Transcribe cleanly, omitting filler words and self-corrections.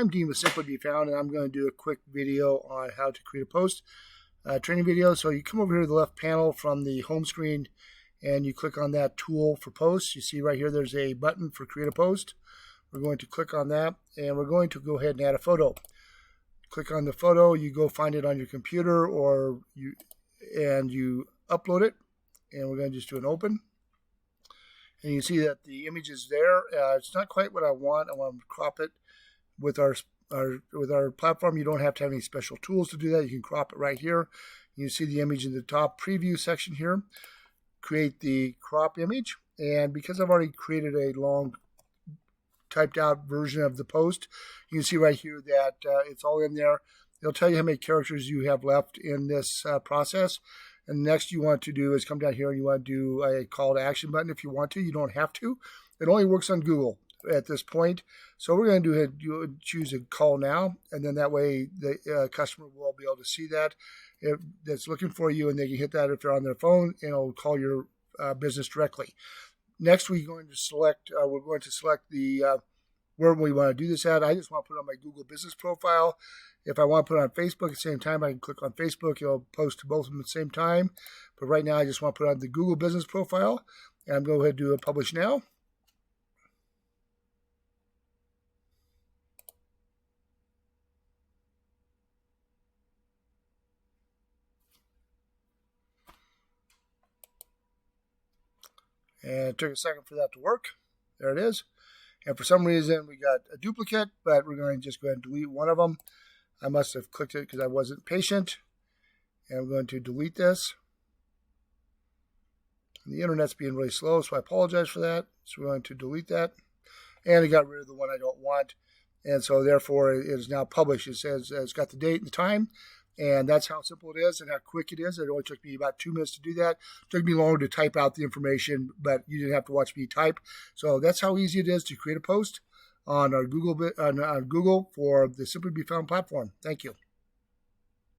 I'm Dean with Simply Be Found, and I'm going to do a quick video on how to create a post training video. So you come over here to the left panel from the home screen and you click on that tool for posts. You see right here there's a button for create a post. We're going to click on that and we're going to go ahead and add a photo. Click on the photo, you go find it on your computer or you upload it, and we're going to just do an open. And you see that the image is there. It's not quite what I want. I want to crop it. With our platform, you don't have to have any special tools to do that. You can crop it right here. You see the image in the top preview section here. Create the crop image, and because I've already created a long typed out version of the post, you can see right here that it's all in there. It'll tell you how many characters you have left in this process. And next you want to do is come down here and you want to do a call to action button if you want to. You don't have to. It only works on Google at this point. So we're going to do choose a call now, and then that way the customer will be able to see that if that's looking for you, and they can hit that if they're on their phone, and it'll call your business directly. Next, we're going to select the where we want to do this at. I just want to put it on my Google business profile. If I want to put it on Facebook at the same time, I can click on Facebook. It'll post to both of them at the same time. But right now, I just want to put it on the Google business profile, and I'm going to go ahead and do a publish now. And it took a second for that to work. There it is. And for some reason, we got a duplicate, but we're going to just go ahead and delete one of them. I must have clicked it because I wasn't patient. And I'm going to delete this. And the internet's being really slow, so I apologize for that. So we're going to delete that. And I got rid of the one I don't want. And so therefore, it is now published. It says it's got the date and the time. And that's how simple it is and how quick it is. It only took me about 2 minutes to do that. It took me longer to type out the information, but you didn't have to watch me type. So that's how easy it is to create a post on our Google for the Simply Be Found platform. Thank you.